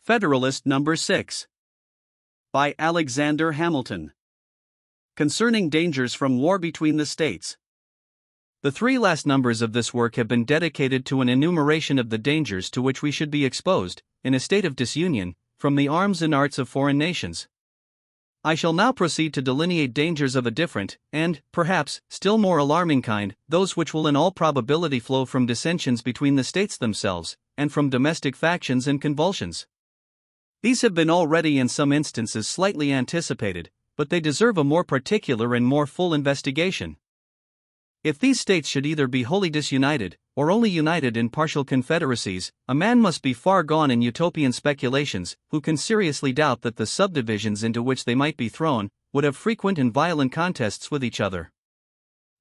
Federalist Number 6. By Alexander Hamilton. Concerning dangers from war between the states. The three last numbers of this work have been dedicated to an enumeration of the dangers to which we should be exposed, in a state of disunion, from the arms and arts of foreign nations. I shall now proceed to delineate dangers of a different, and, perhaps, still more alarming kind, those which will in all probability flow from dissensions between the states themselves, and from domestic factions and convulsions. These have been already in some instances slightly anticipated, but they deserve a more particular and more full investigation. If these states should either be wholly disunited, or only united in partial confederacies, a man must be far gone in utopian speculations, who can seriously doubt that the subdivisions into which they might be thrown, would have frequent and violent contests with each other.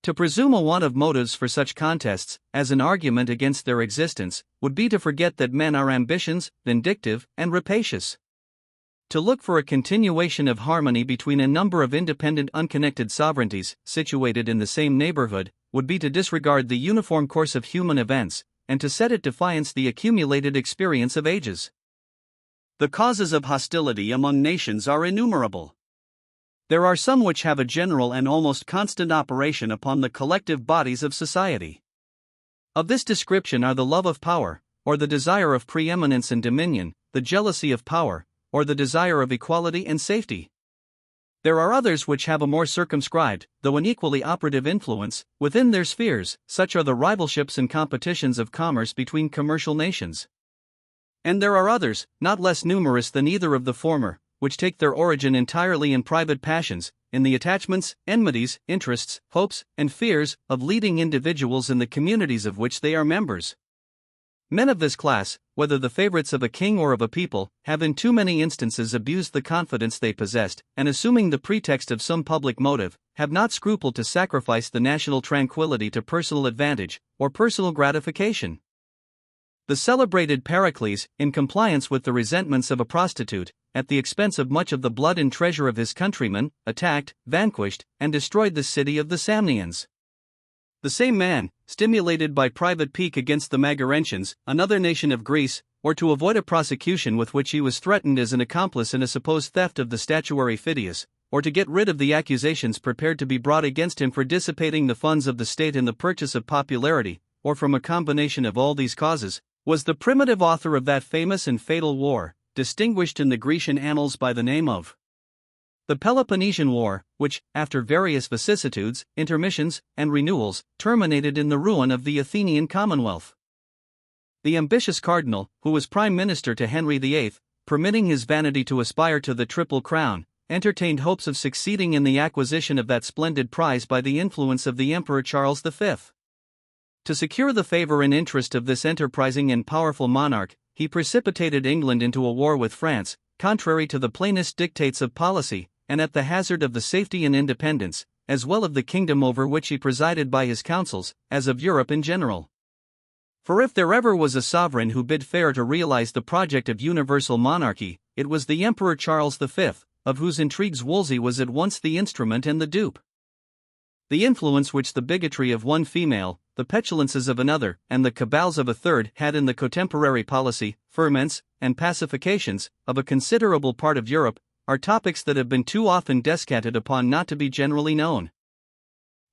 To presume a want of motives for such contests, as an argument against their existence, would be to forget that men are ambitious, vindictive, and rapacious. To look for a continuation of harmony between a number of independent unconnected sovereignties, situated in the same neighborhood, would be to disregard the uniform course of human events, and to set at defiance the accumulated experience of ages. The causes of hostility among nations are innumerable. There are some which have a general and almost constant operation upon the collective bodies of society. Of this description are the love of power, or the desire of preeminence and dominion, the jealousy of power, or the desire of equality and safety. There are others which have a more circumscribed, though an equally operative influence, within their spheres, such are the rivalships and competitions of commerce between commercial nations. And there are others, not less numerous than either of the former, which take their origin entirely in private passions, in the attachments, enmities, interests, hopes, and fears of leading individuals in the communities of which they are members. Men of this class, whether the favorites of a king or of a people, have in too many instances abused the confidence they possessed, and assuming the pretext of some public motive, have not scrupled to sacrifice the national tranquility to personal advantage, or personal gratification. The celebrated Pericles, in compliance with the resentments of a prostitute, at the expense of much of the blood and treasure of his countrymen, attacked, vanquished, and destroyed the city of the Samnians. The same man, stimulated by private pique against the Magurentions, another nation of Greece, or to avoid a prosecution with which he was threatened as an accomplice in a supposed theft of the statuary Phidias, or to get rid of the accusations prepared to be brought against him for dissipating the funds of the state in the purchase of popularity, or from a combination of all these causes, was the primitive author of that famous and fatal war, distinguished in the Grecian annals by the name of the Peloponnesian War, which, after various vicissitudes, intermissions, and renewals, terminated in the ruin of the Athenian Commonwealth. The ambitious cardinal, who was prime minister to Henry VIII, permitting his vanity to aspire to the triple crown, entertained hopes of succeeding in the acquisition of that splendid prize by the influence of the Emperor Charles V. To secure the favor and interest of this enterprising and powerful monarch, he precipitated England into a war with France, contrary to the plainest dictates of policy, and at the hazard of the safety and independence, as well of the kingdom over which he presided by his counsels, as of Europe in general. For if there ever was a sovereign who bid fair to realize the project of universal monarchy, it was the Emperor Charles V, of whose intrigues Wolsey was at once the instrument and the dupe. The influence which the bigotry of one female, the petulances of another, and the cabals of a third had in the contemporary policy, ferments, and pacifications of a considerable part of Europe, are topics that have been too often descanted upon not to be generally known.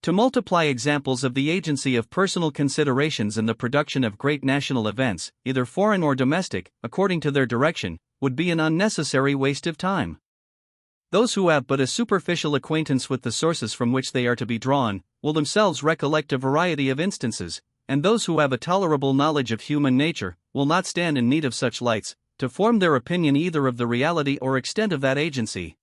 To multiply examples of the agency of personal considerations in the production of great national events, either foreign or domestic, according to their direction, would be an unnecessary waste of time. Those who have but a superficial acquaintance with the sources from which they are to be drawn, will themselves recollect a variety of instances, and those who have a tolerable knowledge of human nature, will not stand in need of such lights, to form their opinion either of the reality or extent of that agency.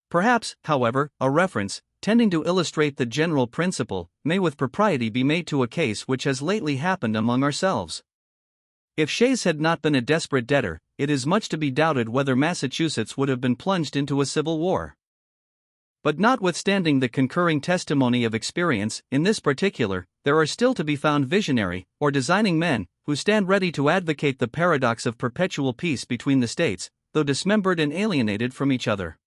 Perhaps, however, a reference, tending to illustrate the general principle, may with propriety be made to a case which has lately happened among ourselves. If Shays had not been a desperate debtor, it is much to be doubted whether Massachusetts would have been plunged into a civil war. But notwithstanding the concurring testimony of experience, in this particular, there are still to be found visionary, or designing men, who stand ready to advocate the paradox of perpetual peace between the states, though dismembered and alienated from each other.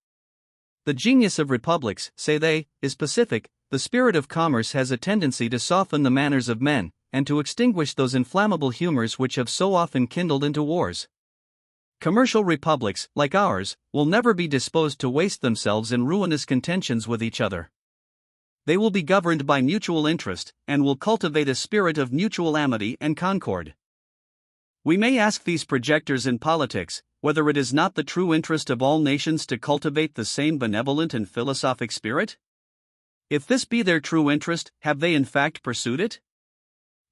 The genius of republics, say they, is pacific. The spirit of commerce has a tendency to soften the manners of men, and to extinguish those inflammable humors which have so often kindled into wars. Commercial republics, like ours, will never be disposed to waste themselves in ruinous contentions with each other. They will be governed by mutual interest, and will cultivate a spirit of mutual amity and concord. We may ask these projectors in politics, whether it is not the true interest of all nations to cultivate the same benevolent and philosophic spirit? If this be their true interest, have they in fact pursued it?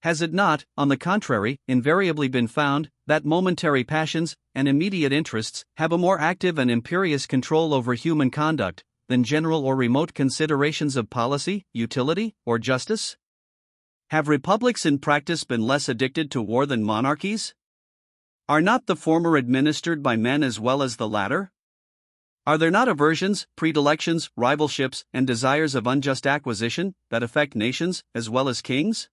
Has it not, on the contrary, invariably been found, that momentary passions, and immediate interests, have a more active and imperious control over human conduct, than general or remote considerations of policy, utility, or justice? Have republics in practice been less addicted to war than monarchies? Are not the former administered by men as well as the latter? Are there not aversions, predilections, rivalships, and desires of unjust acquisition, that affect nations, as well as kings?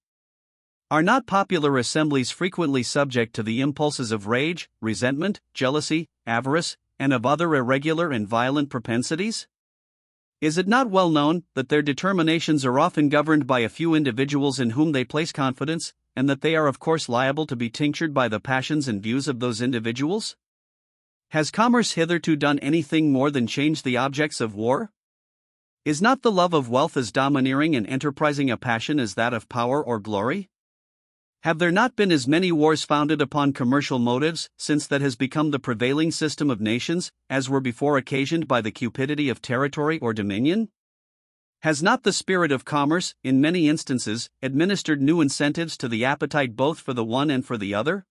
Are not popular assemblies frequently subject to the impulses of rage, resentment, jealousy, avarice, and of other irregular and violent propensities? Is it not well known that their determinations are often governed by a few individuals in whom they place confidence, and that they are of course liable to be tinctured by the passions and views of those individuals? Has commerce hitherto done anything more than change the objects of war? Is not the love of wealth as domineering and enterprising a passion as that of power or glory? Have there not been as many wars founded upon commercial motives, since that has become the prevailing system of nations, as were before occasioned by the cupidity of territory or dominion? Has not the spirit of commerce, in many instances, administered new incentives to the appetite both for the one and for the other?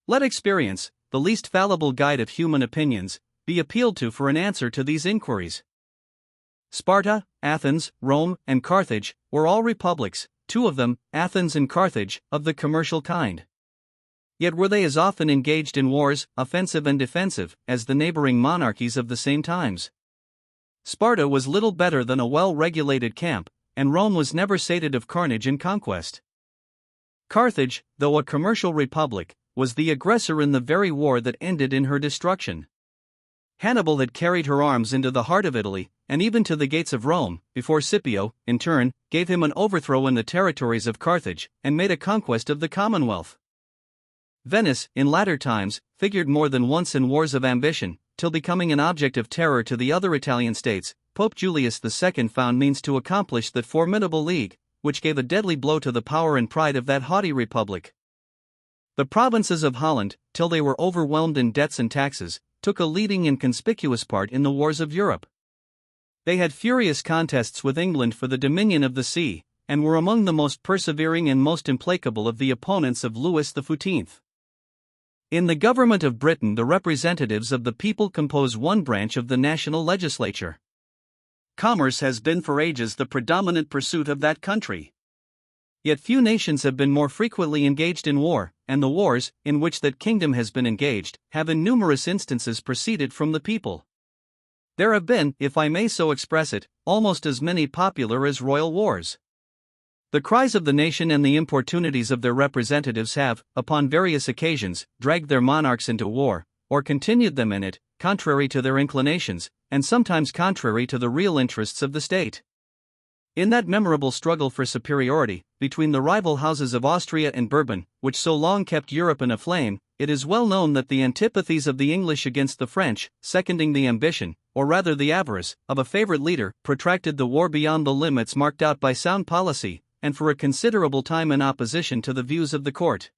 Let experience, the least fallible guide of human opinions, be appealed to for an answer to these inquiries. Sparta, Athens, Rome, and Carthage were all republics, two of them, Athens and Carthage, of the commercial kind. Yet were they as often engaged in wars, offensive and defensive, as the neighboring monarchies of the same times. Sparta was little better than a well-regulated camp, and Rome was never sated of carnage and conquest. Carthage, though a commercial republic, was the aggressor in the very war that ended in her destruction. Hannibal had carried her arms into the heart of Italy, and even to the gates of Rome, before Scipio, in turn, gave him an overthrow in the territories of Carthage, and made a conquest of the Commonwealth. Venice, in latter times, figured more than once in wars of ambition, till becoming an object of terror to the other Italian states, Pope Julius II found means to accomplish that formidable league, which gave a deadly blow to the power and pride of that haughty republic. The provinces of Holland, till they were overwhelmed in debts and taxes, took a leading and conspicuous part in the wars of Europe. They had furious contests with England for the dominion of the sea, and were among the most persevering and most implacable of the opponents of Louis XIV. In the government of Britain, the representatives of the people compose one branch of the national legislature. Commerce has been for ages the predominant pursuit of that country. Yet few nations have been more frequently engaged in war, and the wars, in which that kingdom has been engaged, have in numerous instances proceeded from the people. There have been, if I may so express it, almost as many popular as royal wars. The cries of the nation and the importunities of their representatives have, upon various occasions, dragged their monarchs into war, or continued them in it, contrary to their inclinations, and sometimes contrary to the real interests of the state. In that memorable struggle for superiority, between the rival houses of Austria and Bourbon, which so long kept Europe in a flame, it is well known that the antipathies of the English against the French, seconding the ambition, or rather the avarice, of a favorite leader, protracted the war beyond the limits marked out by sound policy, and for a considerable time in opposition to the views of the court.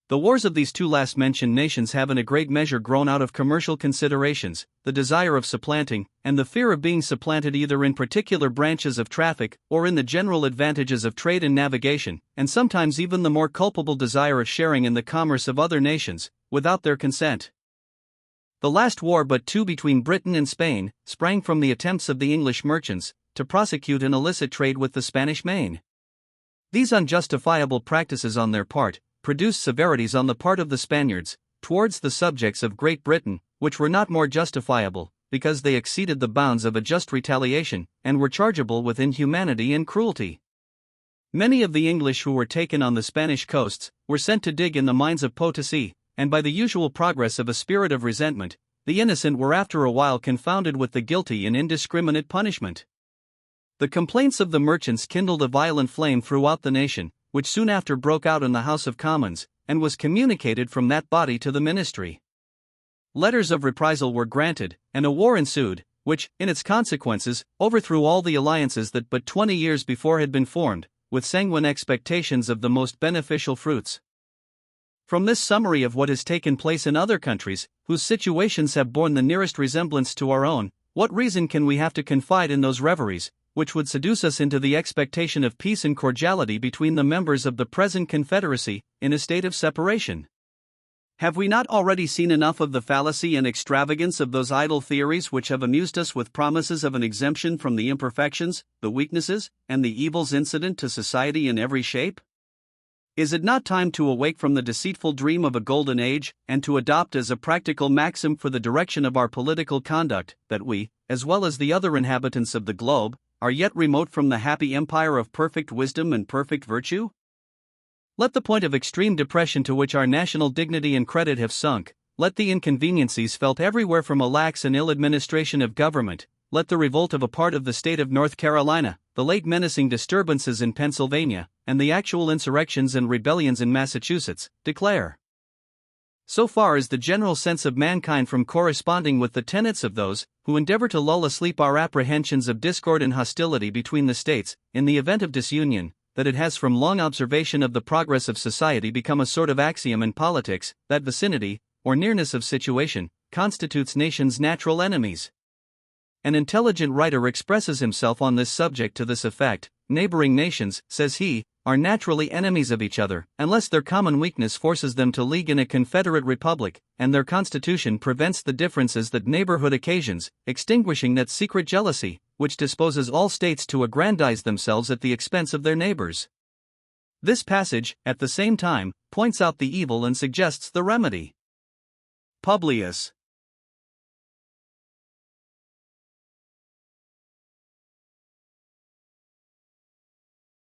The wars of these two last mentioned nations have in a great measure grown out of commercial considerations, the desire of supplanting, and the fear of being supplanted either in particular branches of traffic or in the general advantages of trade and navigation, and sometimes even the more culpable desire of sharing in the commerce of other nations, without their consent. The last war but two between Britain and Spain sprang from the attempts of the English merchants to prosecute an illicit trade with the Spanish Main. These unjustifiable practices on their part produced severities on the part of the Spaniards towards the subjects of Great Britain, which were not more justifiable, because they exceeded the bounds of a just retaliation, and were chargeable with inhumanity and cruelty. Many of the English who were taken on the Spanish coasts were sent to dig in the mines of Potosi, and by the usual progress of a spirit of resentment, the innocent were after a while confounded with the guilty in indiscriminate punishment. The complaints of the merchants kindled a violent flame throughout the nation, which soon after broke out in the House of Commons, and was communicated from that body to the ministry. Letters of reprisal were granted, and a war ensued, which, in its consequences, overthrew all the alliances that but 20 years before had been formed, with sanguine expectations of the most beneficial fruits. From this summary of what has taken place in other countries, whose situations have borne the nearest resemblance to our own, what reason can we have to confide in those reveries, which would seduce us into the expectation of peace and cordiality between the members of the present Confederacy, in a state of separation? Have we not already seen enough of the fallacy and extravagance of those idle theories which have amused us with promises of an exemption from the imperfections, the weaknesses, and the evils incident to society in every shape? Is it not time to awake from the deceitful dream of a golden age, and to adopt as a practical maxim for the direction of our political conduct, that we, as well as the other inhabitants of the globe, are yet remote from the happy empire of perfect wisdom and perfect virtue? Let the point of extreme depression to which our national dignity and credit have sunk, let the inconveniencies felt everywhere from a lax and ill administration of government, let the revolt of a part of the state of North Carolina, the late menacing disturbances in Pennsylvania, and the actual insurrections and rebellions in Massachusetts, declare. So far is the general sense of mankind from corresponding with the tenets of those who endeavor to lull asleep our apprehensions of discord and hostility between the states, in the event of disunion, that it has from long observation of the progress of society become a sort of axiom in politics, that vicinity, or nearness of situation, constitutes nations' natural enemies. An intelligent writer expresses himself on this subject to this effect: neighboring nations, says he, are naturally enemies of each other, unless their common weakness forces them to league in a confederate republic, and their constitution prevents the differences that neighborhood occasions, extinguishing that secret jealousy, which disposes all states to aggrandize themselves at the expense of their neighbors. This passage, at the same time, points out the evil and suggests the remedy. Publius.